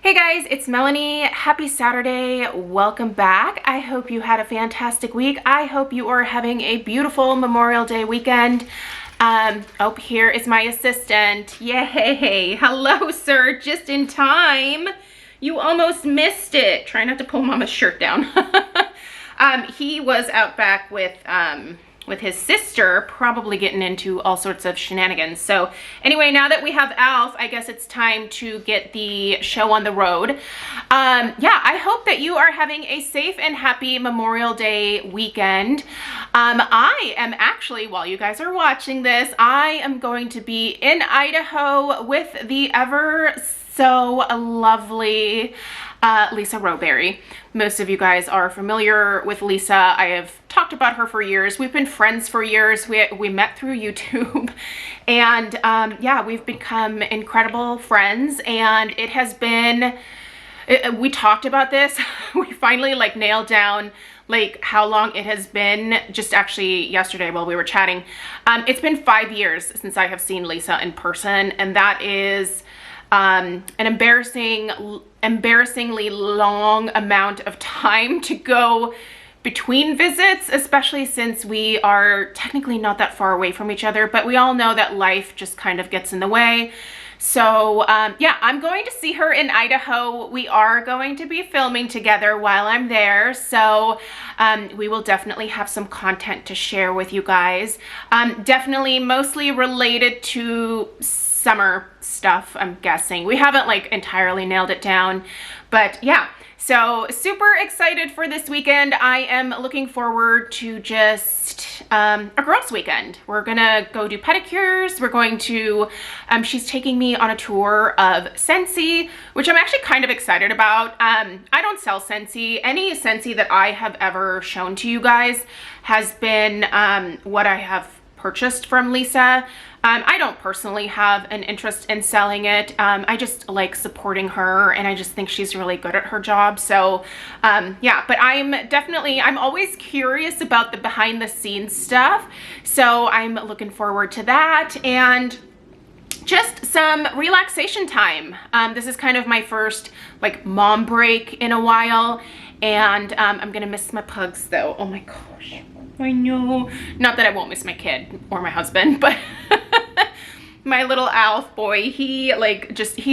Hey guys, it's Melanie. Happy Saturday. Welcome back. I hope you had a fantastic week. I hope you are having a beautiful Memorial Day weekend. Oh, here is my assistant. Yay. Hello, sir. Just in time. You almost missed it. Try not to pull Mama's shirt down. He was out back with his sister, probably getting into all sorts of shenanigans. So anyway, now that we have Alf, I guess it's time to get the show on the road. Yeah, I hope that you are having a safe and happy Memorial Day weekend. I am actually, while you guys are watching this, I am going to be in Idaho with the ever so lovely Lisa Roberry. Most of you guys are familiar with Lisa. I have talked about her for years. We've been friends for years. We met through YouTube, and yeah, we've become incredible friends, and it has been, we talked about this. We finally nailed down how long it has been, just actually yesterday while we were chatting. It's been 5 years since I have seen Lisa in person, and that is an embarrassingly long amount of time to go between visits, especially since we are technically not that far away from each other, but we all know that life just kind of gets in the way. So yeah, I'm going to see her in Idaho. We are going to be filming together while I'm there, so we will definitely have some content to share with you guys. Definitely mostly related to summer stuff, I'm guessing. We haven't entirely nailed it down, but yeah. So super excited for this weekend. I am looking forward to just a girls' weekend. We're gonna go do pedicures. We're going to, she's taking me on a tour of Scentsy, which I'm actually kind of excited about. I don't sell Scentsy. Any Scentsy that I have ever shown to you guys has been what I have purchased from Lisa. I don't personally have an interest in selling it. I just like supporting her, and I just think she's really good at her job. So yeah, but I'm always curious about the behind the scenes stuff. So I'm looking forward to that, and just some relaxation time. This is kind of my first mom break in a while, and I'm gonna miss my pugs though. Oh my gosh. I know. Not that I won't miss my kid or my husband, but my little Alf boy, he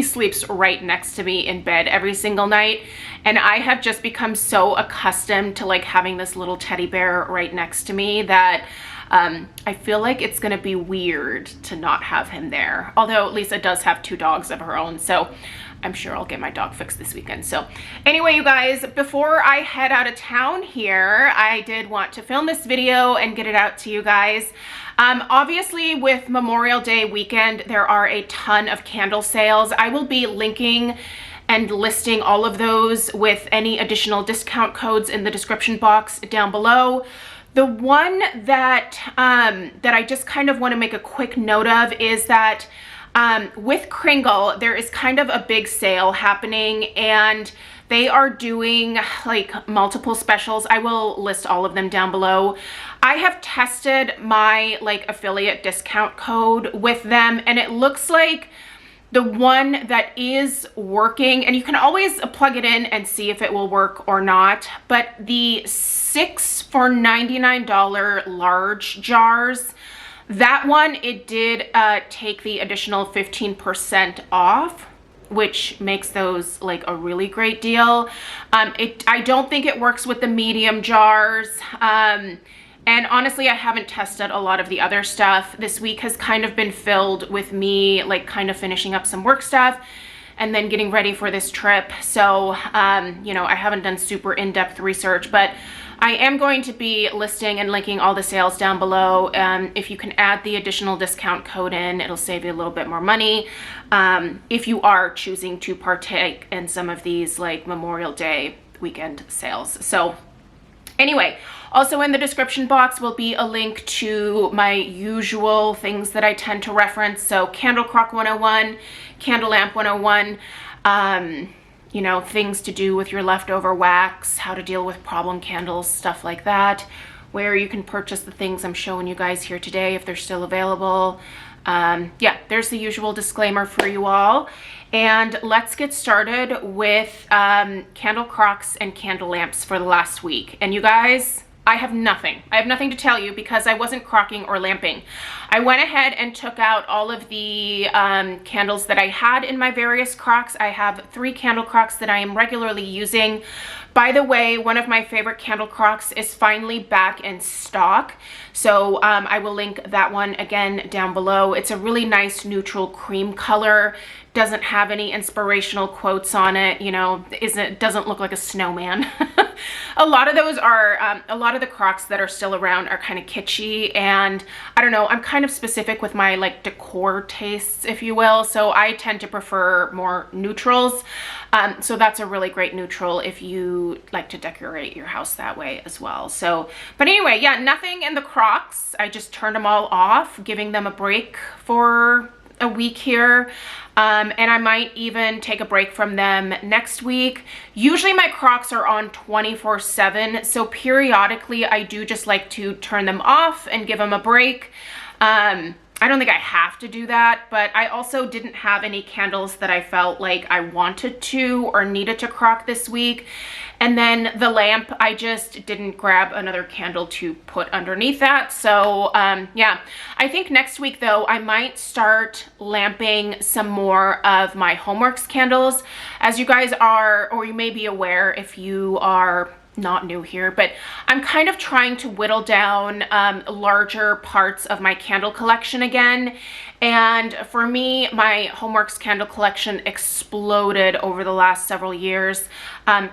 sleeps right next to me in bed every single night. And I have just become so accustomed to having this little teddy bear right next to me that I feel like it's gonna be weird to not have him there. Although Lisa does have 2 dogs of her own, so I'm sure I'll get my dog fixed this weekend. So anyway, you guys, before I head out of town here, I did want to film this video and get it out to you guys. Obviously with Memorial Day weekend, there are a ton of candle sales. I will be linking and listing all of those with any additional discount codes in the description box down below. The one that I just kind of want to make a quick note of is that with Kringle, there is kind of a big sale happening, and they are doing multiple specials. I will list all of them down below. I have tested my affiliate discount code with them, and it looks like the one that is working, and you can always plug it in and see if it will work or not, but the 6 for $99 large jars, that one, it did take the additional 15% off, which makes those a really great deal. I don't think it works with the medium jars. And honestly, I haven't tested a lot of the other stuff. This week has kind of been filled with me kind of finishing up some work stuff and then getting ready for this trip. So, you know, I haven't done super in-depth research, but I am going to be listing and linking all the sales down below. If you can add the additional discount code in, it'll save you a little bit more money if you are choosing to partake in some of these Memorial Day weekend sales. So anyway, also in the description box will be a link to my usual things that I tend to reference. So Candle Crock 101, Candle Lamp 101, you know, things to do with your leftover wax, how to deal with problem candles, stuff like that, where you can purchase the things I'm showing you guys here today if they're still available. yeah, there's the usual disclaimer for you all. And let's get started with candle crocks and candle lamps for the last week. And you guys, I have nothing to tell you because I wasn't crocking or lamping. I went ahead and took out all of the candles that I had in my various crocks. I have 3 candle crocks that I am regularly using. By the way, one of my favorite candle crocks is finally back in stock. So I will link that one again down below. It's a really nice neutral cream color. Doesn't have any inspirational quotes on it, you know, doesn't look like a snowman. A lot of those are, a lot of the crocks that are still around are kind of kitschy, and I don't know, I'm kind of specific with my like decor tastes, if you will, so I tend to prefer more neutrals. So that's a really great neutral if you like to decorate your house that way as well. So, but anyway, yeah, nothing in the crocks. I just turned them all off, giving them a break for a week here. And I might even take a break from them next week. Usually my crocks are on 24/7, so periodically I do just like to turn them off and give them a break. I don't think I have to do that, but I also didn't have any candles that I felt like I wanted to or needed to crock this week. And then the lamp, I just didn't grab another candle to put underneath that. So yeah, I think next week though, I might start lamping some more of my Homeworx candles. As you guys are, or you may be aware if you are not new here, but I'm kind of trying to whittle down larger parts of my candle collection again. And for me, my Homeworx candle collection exploded over the last several years.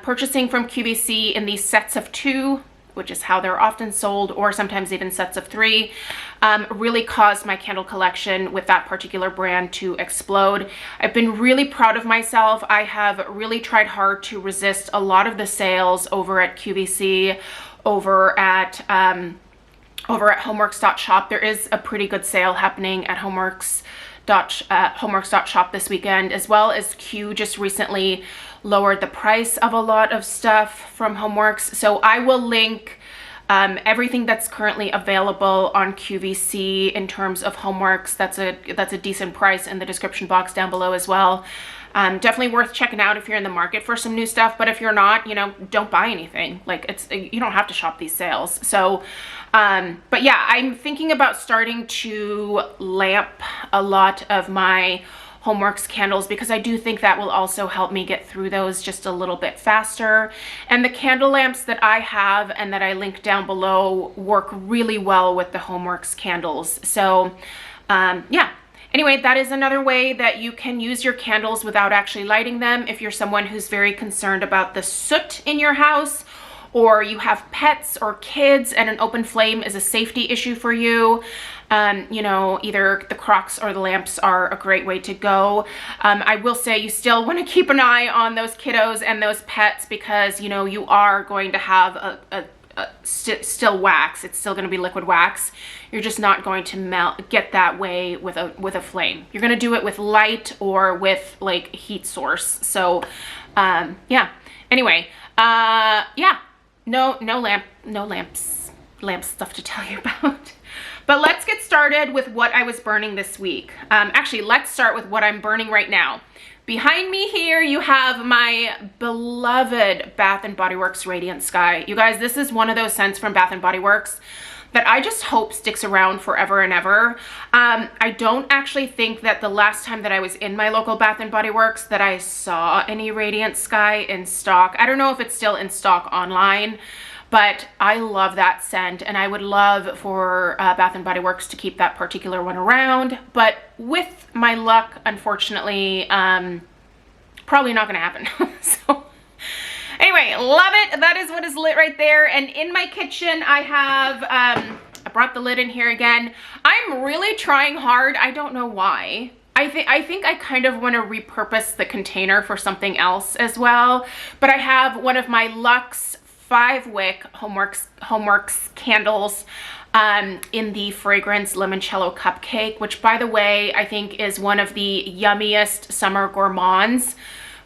Purchasing from QVC in these sets of 2, which is how they're often sold, or sometimes even sets of 3, really caused my candle collection with that particular brand to explode. I've been really proud of myself. I have really tried hard to resist a lot of the sales over at QVC, over at Homeworx.Shop. There is a pretty good sale happening at Homeworx.Shop this weekend, as well as Q just recently lowered the price of a lot of stuff from Homeworx. So I will link everything that's currently available on QVC in terms of Homeworx. That's a decent price in the description box down below as well. Definitely worth checking out if you're in the market for some new stuff, but if you're not, you know, don't buy anything. Like, you don't have to shop these sales. So but yeah, I'm thinking about starting to lamp a lot of my Homeworx candles because I do think that will also help me get through those just a little bit faster. And the candle lamps that I have and that I link down below work really well with the Homeworx candles. So yeah. Anyway, that is another way that you can use your candles without actually lighting them if you're someone who's very concerned about the soot in your house, or you have pets or kids and an open flame is a safety issue for you. You know, either the crocks or the lamps are a great way to go. I will say you still want to keep an eye on those kiddos and those pets because, you know, you are going to have still wax. It's still going to be liquid wax. You're just not going to get that way with a flame. You're going to do it with light or with like heat source. So yeah. Anyway, yeah. No lamps stuff to tell you about. But let's get started with what I was burning this week. Actually, let's start with what I'm burning right now. Behind me here, you have my beloved Bath & Body Works Radiant Sky. You guys, this is one of those scents from Bath & Body Works that I just hope sticks around forever and ever. I don't actually think that the last time that I was in my local Bath & Body Works that I saw any Radiant Sky in stock. I don't know if it's still in stock online, but I love that scent, and I would love for Bath & Body Works to keep that particular one around. But with my luck, unfortunately, probably not gonna happen. So anyway, love it. That is what is lit right there. And in my kitchen, I have, I brought the lid in here again. I'm really trying hard. I don't know why. I think I kind of want to repurpose the container for something else as well. But I have one of my Luxe 5-wick Homeworx candles in the fragrance limoncello cupcake, which by the way, I think is one of the yummiest summer gourmands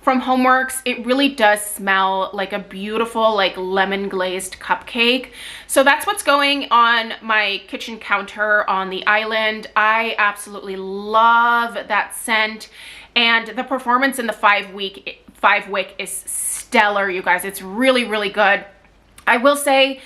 from Homeworx. It really does smell like a beautiful, like lemon glazed cupcake. So that's what's going on my kitchen counter on the island. I absolutely love that scent, and the performance in the 5-wick is stellar, you guys. It's really, really good. I will say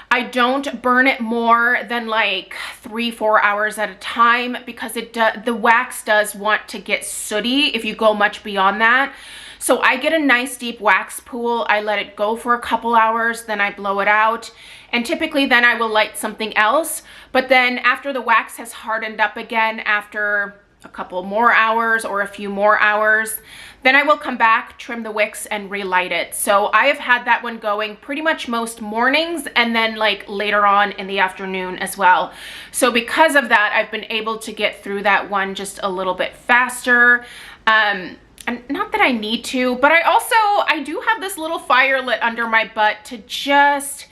I don't burn it more than like 3-4 hours at a time, because the wax does want to get sooty if you go much beyond that. So I get a nice deep wax pool. I let it go for a couple hours, then I blow it out. And typically then I will light something else. But then after the wax has hardened up again, after a couple more hours or a few more hours, then I will come back, trim the wicks, and relight it. So I have had that one going pretty much most mornings, and then like later on in the afternoon as well. So because of that, I've been able to get through that one just a little bit faster. And not that I need to, but I do have this little fire lit under my butt to just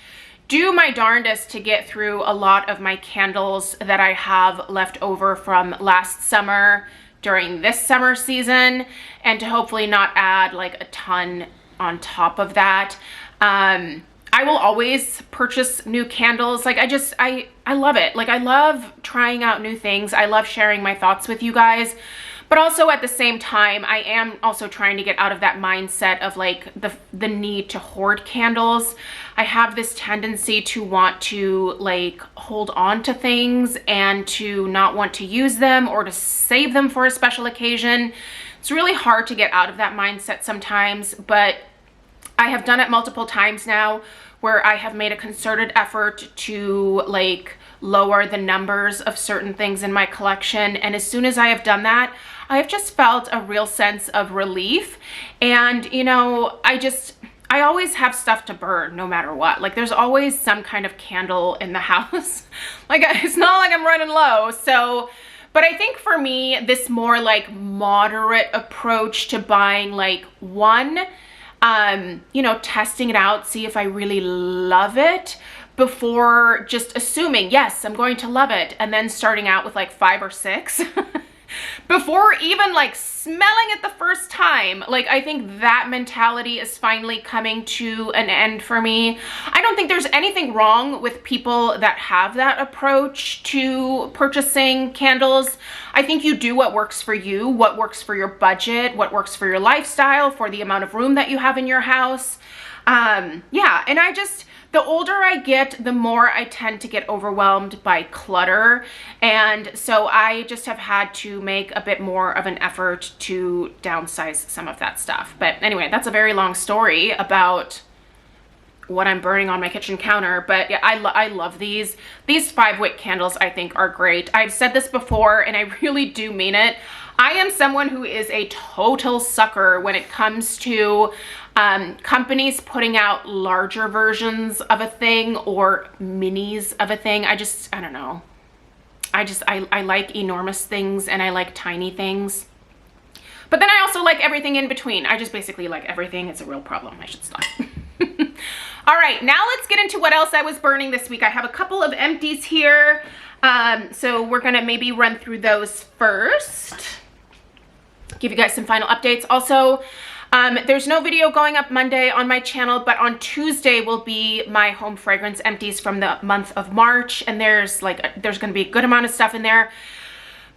do my darndest to get through a lot of my candles that I have left over from last summer during this summer season, and to hopefully not add like a ton on top of that. I will always purchase new candles. Like I love it. Like I love trying out new things. I love sharing my thoughts with you guys. But also at the same time, I am also trying to get out of that mindset of like the need to hoard candles. I have this tendency to want to like hold on to things and to not want to use them or to save them for a special occasion. It's really hard to get out of that mindset sometimes, but I have done it multiple times now where I have made a concerted effort to like lower the numbers of certain things in my collection. And as soon as I have done that, I have just felt a real sense of relief. And, you know, I always have stuff to burn no matter what. Like there's always some kind of candle in the house. Like it's not like I'm running low. So, but I think for me, this more like moderate approach to buying like one, you know, testing it out, see if I really love it before just assuming, yes, I'm going to love it. And then starting out with like 5 or 6 before even like smelling it the first time. Like I think that mentality is finally coming to an end for me. I don't think there's anything wrong with people that have that approach to purchasing candles. I think you do what works for you, what works for your budget, what works for your lifestyle, for the amount of room that you have in your house. Yeah, and the older I get, the more I tend to get overwhelmed by clutter. And so I just have had to make a bit more of an effort to downsize some of that stuff. But anyway, that's a very long story about what I'm burning on my kitchen counter. But yeah, I love these. These 5-wick candles I think are great. I've said this before and I really do mean it. I am someone who is a total sucker when it comes to companies putting out larger versions of a thing or minis of a thing. I don't know. I like enormous things and I like tiny things. But then I also like everything in between. I just basically like everything. It's a real problem. I should stop. All right, now let's get into what else I was burning this week. I have a couple of empties here. So we're gonna maybe run through those first. Give you guys some final updates. Also, there's no video going up Monday on my channel, but on Tuesday will be my home fragrance empties from the month of March. And there's gonna be a good amount of stuff in there.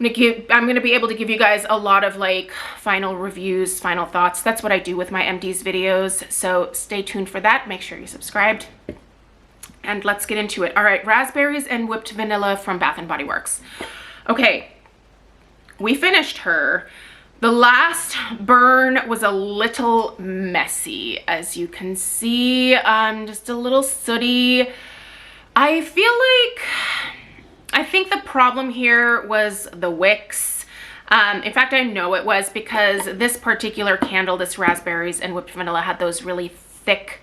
I'm gonna be able to give you guys a lot of like final reviews, final thoughts. That's what I do with my empties videos. So stay tuned for that. Make sure you're subscribed. And let's get into it. All right, raspberries and whipped vanilla from Bath & Body Works. Okay, we finished her. The last burn was a little messy, as you can see, just a little sooty. I think the problem here was the wicks. In fact, I know it was because this particular candle, this raspberries and whipped vanilla, had those really thick,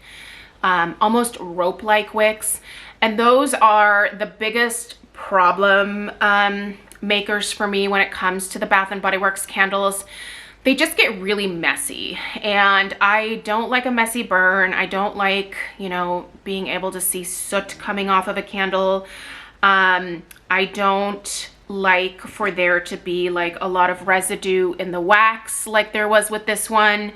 almost rope-like wicks. And those are the biggest problem makers for me when it comes to the Bath & Body Works candles. They just get really messy, and I don't like a messy burn. I don't like, you know, being able to see soot coming off of a candle. I don't like for there to be like a lot of residue in the wax like there was with this one.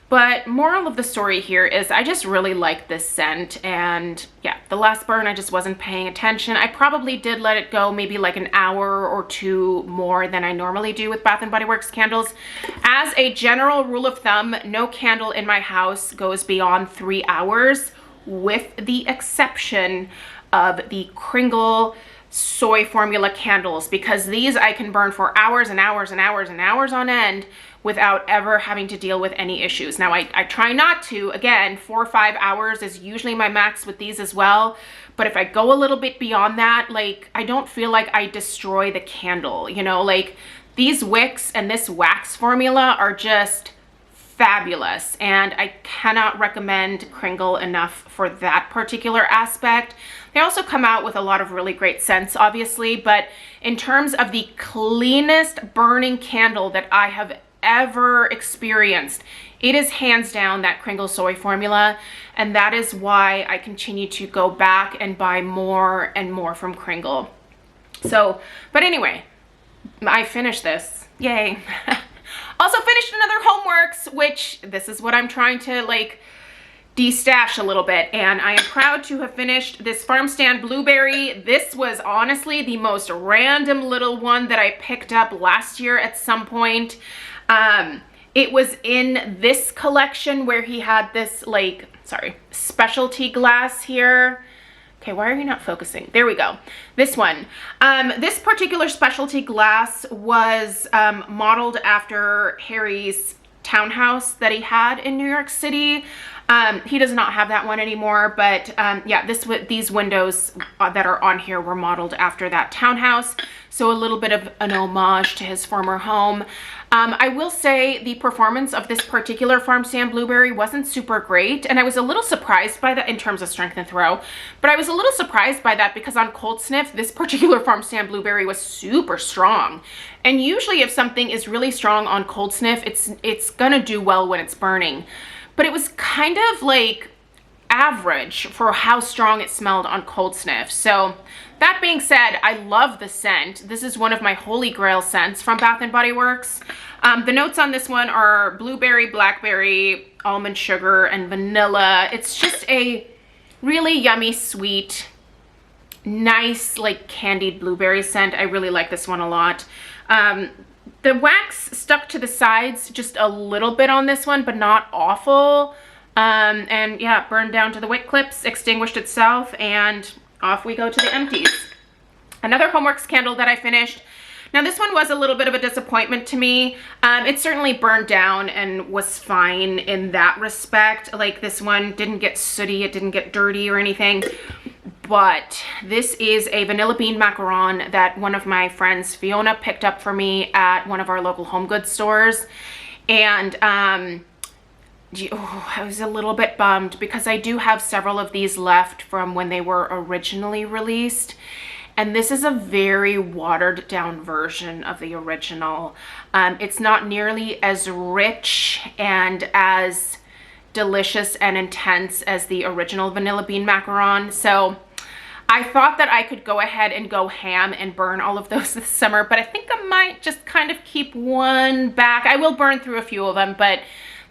But moral of the story here is I just really like this scent, and yeah, the last burn I just wasn't paying attention. I probably did let it go maybe like an hour or two more than I normally do with Bath & Body Works candles. As a general rule of thumb, no candle in my house goes beyond 3 hours, with the exception of the Kringle soy formula candles, because these I can burn for hours and hours and hours and hours on end without ever having to deal with any issues. Now I try not to. Again, 4 or 5 hours is usually my max with these as well. But if I go a little bit beyond that, like, I don't feel like I destroy the candle, you know, like these wicks and this wax formula are just fabulous, and I cannot recommend Kringle enough for that particular aspect. They also come out with a lot of really great scents, obviously, but in terms of the cleanest burning candle that I have ever experienced, it is hands down that Kringle soy formula, and that is why I continue to go back and buy more and more from Kringle. So, but anyway, I finished this. Yay. Also finished another Homeworx, which this is what I'm trying to like de-stash a little bit, and I am proud to have finished this farm stand blueberry. This was honestly the most random little one that I picked up last year at some point. It was in this collection where he had this like, sorry, specialty glass here. Okay, why are you not focusing? There we go. This one. This particular specialty glass was modeled after Harry's townhouse that he had in New York City. He does not have that one anymore, but yeah, these windows that are on here were modeled after that townhouse. So a little bit of an homage to his former home. I will say the performance of this particular farm stand blueberry wasn't super great, and I was a little surprised by that in terms of strength and throw, but I was a little surprised by that because on cold sniff, this particular farm stand blueberry was super strong. And usually if something is really strong on cold sniff, it's gonna do well when it's burning. But it was kind of like average for how strong it smelled on cold sniff. So that being said, I love the scent. This is one of my holy grail scents from Bath & Body Works. The notes on this one are blueberry, blackberry, almond sugar, and vanilla. It's just a really yummy, sweet, nice, like candied blueberry scent. I really like this one a lot. The wax stuck to the sides just a little bit on this one, but not awful. And yeah, burned down to the wick clips, extinguished itself, and off we go to the empties. Another Homeworx candle that I finished. Now this one was a little bit of a disappointment to me. It certainly burned down and was fine in that respect. Like this one didn't get sooty, it didn't get dirty or anything. But this is a vanilla bean macaron that one of my friends, Fiona, picked up for me at one of our local home goods stores. And I was a little bit bummed because I do have several of these left from when they were originally released. And this is a very watered down version of the original. It's not nearly as rich and as delicious and intense as the original vanilla bean macaron. So I thought that I could go ahead and go ham and burn all of those this summer, but I think I might just kind of keep one back. I will burn through a few of them, but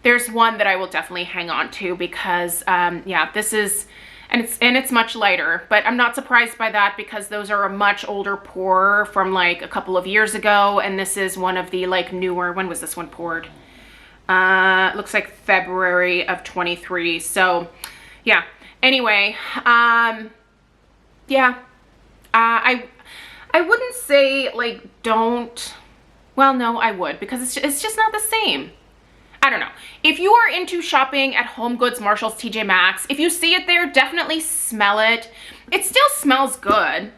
there's one that I will definitely hang on to because yeah, this is, and it's much lighter, but I'm not surprised by that because those are a much older pour from like a couple of years ago, and this is one of the like newer. When was this one poured? Looks like February of 23. So yeah, anyway, yeah, I wouldn't say like don't, well, no, I would, because it's just not the same. I don't know. If you are into shopping at Home Goods, Marshalls, TJ Maxx, if you see it there, definitely smell it. It still smells good.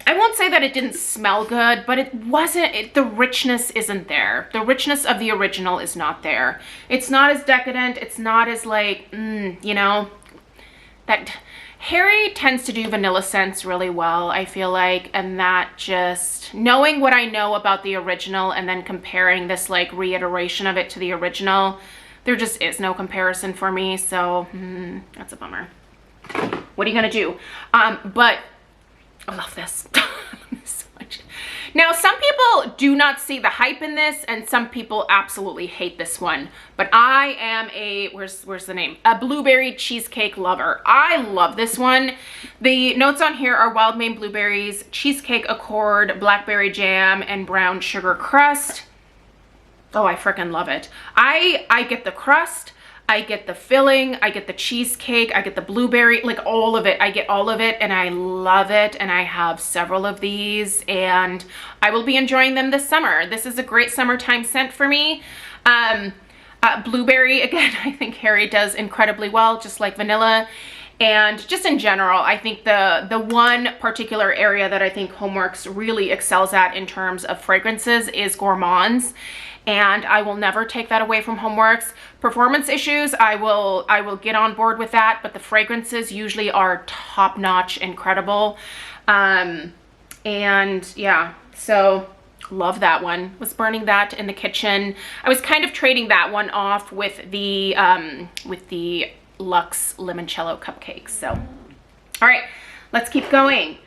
I won't say that it didn't smell good, but it wasn't, the richness isn't there. The richness of the original is not there. It's not as decadent. It's not as like, you know, that Harry tends to do vanilla scents really well, I feel like, and that just, knowing what I know about the original and then comparing this like reiteration of it to the original, there just is no comparison for me, so that's a bummer. What are you gonna do? But I love this. So much. Now, some people do not see the hype in this, and some people absolutely hate this one. But I am a, where's the name? A blueberry cheesecake lover. I love this one. The notes on here are wild Maine blueberries, cheesecake accord, blackberry jam, and brown sugar crust. Oh, I freaking love it. I get the crust, I get the filling, I get the cheesecake, I get the blueberry, like all of it. I get all of it and I love it, and I have several of these and I will be enjoying them this summer. This is a great summertime scent for me. Blueberry, again, I think Harry does incredibly well, just like vanilla. And just in general, I think the one particular area that I think Homeworx really excels at in terms of fragrances is gourmands. And I will never take that away from Homeworx. Performance issues, I will get on board with that, but the fragrances usually are top-notch, incredible. And yeah, so love that one. Was burning that in the kitchen. I was kind of trading that one off with the Luxe Limoncello cupcakes. So, all right, let's keep going.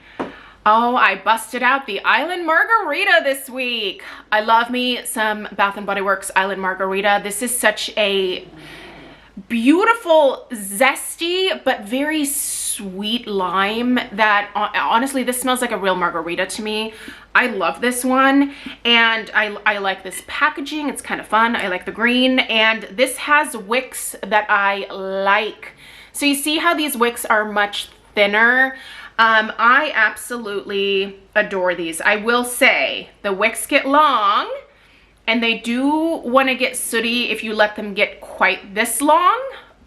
Oh, I busted out the Island Margarita this week. I love me some Bath & Body Works Island Margarita. This is such a beautiful, zesty, but very sweet lime that honestly, this smells like a real margarita to me. I love this one, and I like this packaging. It's kind of fun. I like the green, and this has wicks that I like. So you see how these wicks are much thinner? I absolutely adore these. I will say the wicks get long and they do want to get sooty if you let them get quite this long,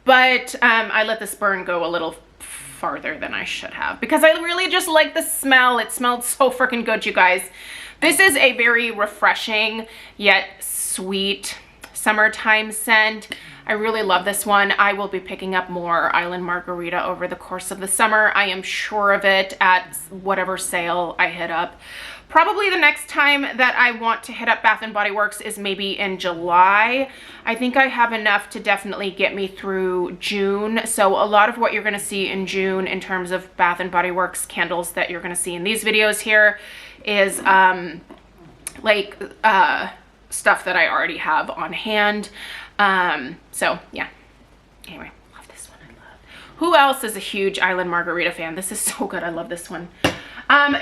but I let this burn go a little farther than I should have because I really just like the smell. It smelled so freaking good, you guys. This is a very refreshing yet sweet summertime scent. I really love this one. I will be picking up more Island Margarita over the course of the summer. I am sure of it at whatever sale I hit up. Probably the next time that I want to hit up Bath & Body Works is maybe in July. I think I have enough to definitely get me through June. So a lot of what you're gonna see in June in terms of Bath & Body Works candles that you're gonna see in these videos here is stuff that I already have on hand. So yeah, anyway, love this one. I love. Who else is a huge Island Margarita fan? This is so good. I love this one.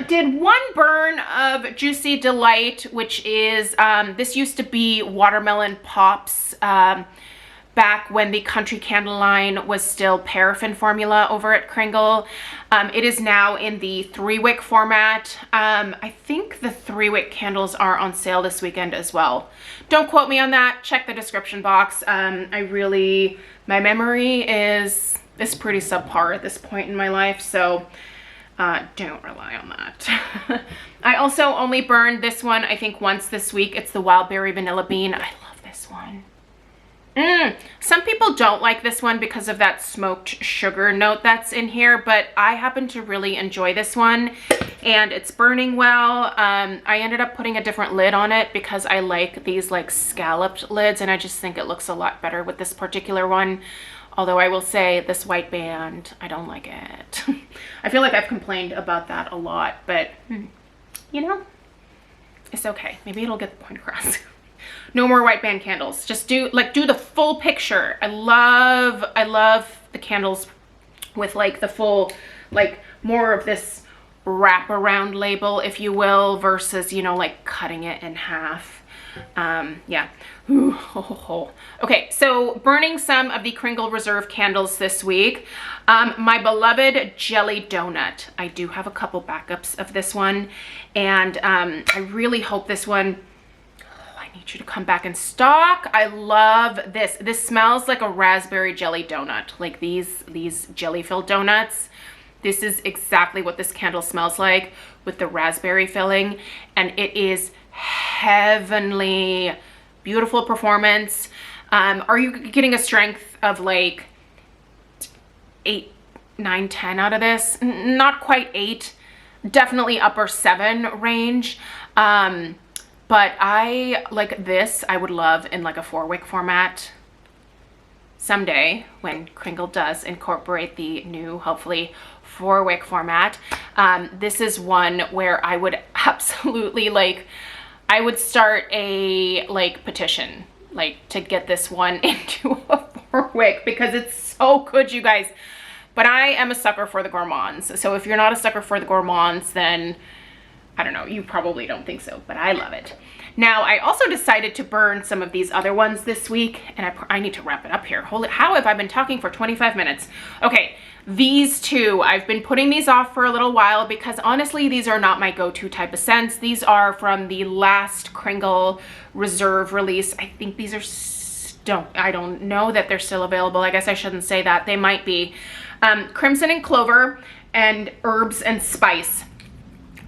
Did one burn of Juicy Delight, which is, this used to be Watermelon Pops, back when the Country Candle line was still paraffin formula over at Kringle. It is now in the 3-wick format. I think the 3-wick candles are on sale this weekend as well. Don't quote me on that. Check the description box. My memory is pretty subpar at this point in my life, so don't rely on that. I also only burned this one, I think, once this week. It's the Wild Berry Vanilla Bean. I love this one. Some people don't like this one because of that smoked sugar note that's in here, but I happen to really enjoy this one, and it's burning well. I ended up putting a different lid on it because I like these like scalloped lids, and I just think it looks a lot better with this particular one. Although I will say this white band, I don't like it. I feel like I've complained about that a lot, but you know, it's okay. Maybe it'll get the point across. No more white band candles. Just do the full picture. I love the candles with like the full, like more of this wraparound label, if you will, versus, you know, like cutting it in half. Yeah. Ooh, ho, ho, ho. Okay, so burning some of the Kringle Reserve candles this week. My beloved Jelly Donut. I do have a couple backups of this one, and I really hope this one, I need you to come back in stock. I love this. This smells like a raspberry jelly donut, like these jelly-filled donuts. This is exactly what this candle smells like with the raspberry filling, and it is heavenly. Beautiful performance. Are you getting a strength of like 8, 9, 10 out of this? Not quite 8, definitely upper 7 range. But I like this. I would love in like a 4-wick format someday when Kringle does incorporate the new, hopefully, 4-wick format. This is one where I would absolutely like, I would start a like petition like to get this one into a 4-wick because it's so good, you guys. But I am a sucker for the gourmands. So if you're not a sucker for the gourmands, then I don't know, you probably don't think so, but I love it. Now, I also decided to burn some of these other ones this week, and I need to wrap it up here. Holy, how have I been talking for 25 minutes? Okay, these two, I've been putting these off for a little while because honestly, these are not my go-to type of scents. These are from the last Kringle Reserve release. I think these are, I don't know that they're still available. I guess I shouldn't say that. They might be. Crimson and Clover and Herbs and Spice.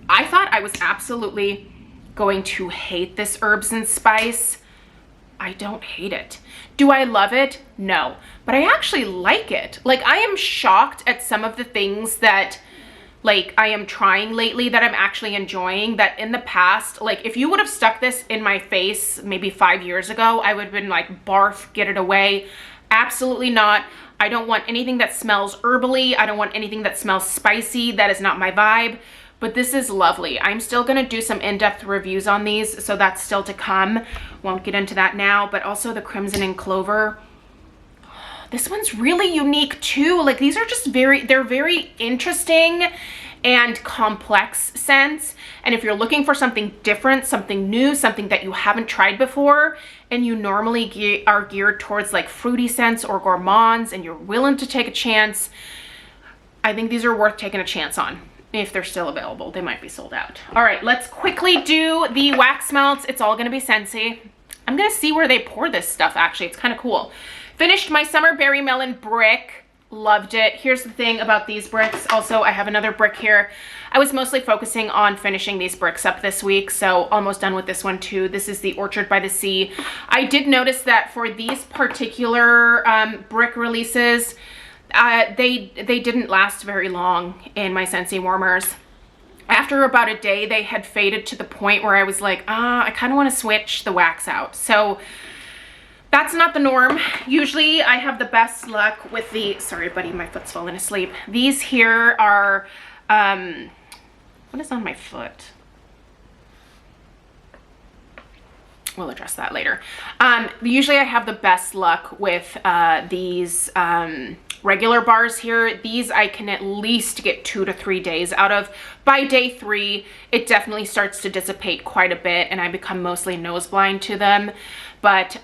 I thought I was absolutely going to hate this Herbs and Spice. I don't hate it. Do I love it? No, but I actually like it. Like, I am shocked at some of the things that like I am trying lately that I'm actually enjoying, that in the past, like if you would have stuck this in my face maybe 5 years ago, I would have been like, barf, get it away. Absolutely not. I don't want anything that smells herbally. I don't want anything that smells spicy. That is not my vibe. But this is lovely. I'm still gonna do some in-depth reviews on these, so that's still to come. Won't get into that now, but also the Crimson and Clover. This one's really unique too. Like, these are just they're very interesting and complex scents. And if you're looking for something different, something new, something that you haven't tried before, and you normally are geared towards like fruity scents or gourmands, and you're willing to take a chance, I think these are worth taking a chance on. If they're still available, they might be sold out. All right, let's quickly do the wax melts. It's all gonna be Scentsy. I'm gonna see where they pour this stuff, actually. It's kind of cool. Finished my summer berry melon brick. Loved it. Here's the thing about these bricks. Also, I have another brick here. I was mostly focusing on finishing these bricks up this week, so almost done with this one too. This is the Orchard by the Sea. I did notice that for these particular brick releases, they didn't last very long in my Scentsy warmers. After about a day, they had faded to the point where I was like, I kind of want to switch the wax out. So that's not the norm. Usually I have the best luck with the, sorry buddy, my foot's falling asleep. These here are, what is on my foot? We'll address that later. Usually I have the best luck with these regular bars here. These I can at least get 2 to 3 days out of. By day 3, it definitely starts to dissipate quite a bit and I become mostly nose blind to them. But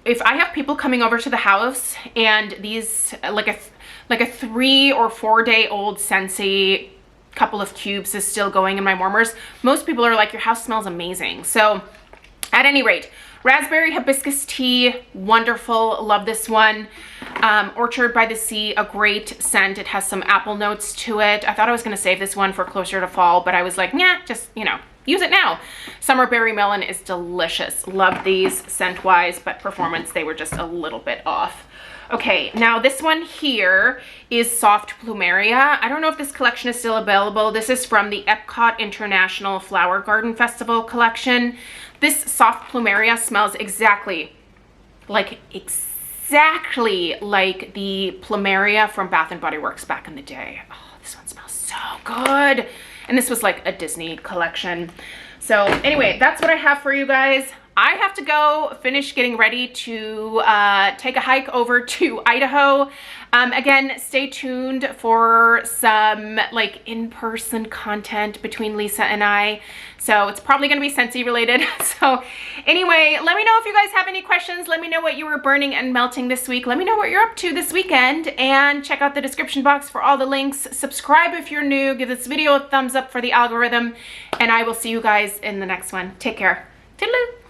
if I have people coming over to the house and these, like a 3 or 4 day old Scentsy couple of cubes is still going in my warmers, most people are like, your house smells amazing. So at any rate, raspberry hibiscus tea, wonderful, love this one. Orchard by the Sea, a great scent. It has some apple notes to it. I thought I was gonna save this one for closer to fall, but I was like, yeah, just, you know, use it now. Summer berry melon is delicious. Love these scent-wise, but performance, they were just a little bit off. Okay, now this one here is Soft Plumeria. I don't know if this collection is still available. This is from the Epcot International Flower Garden Festival collection. This Soft Plumeria smells exactly like the Plumeria from Bath & Body Works back in the day. Oh, this one smells so good. And this was like a Disney collection. So anyway, that's what I have for you guys. I have to go finish getting ready to take a hike over to Idaho. Again, stay tuned for some like in-person content between Lisa and I. So it's probably gonna be Scentsy related. So anyway, let me know if you guys have any questions. Let me know what you were burning and melting this week. Let me know what you're up to this weekend, and check out the description box for all the links. Subscribe if you're new. Give this video a thumbs up for the algorithm, and I will see you guys in the next one. Take care. Toodaloo.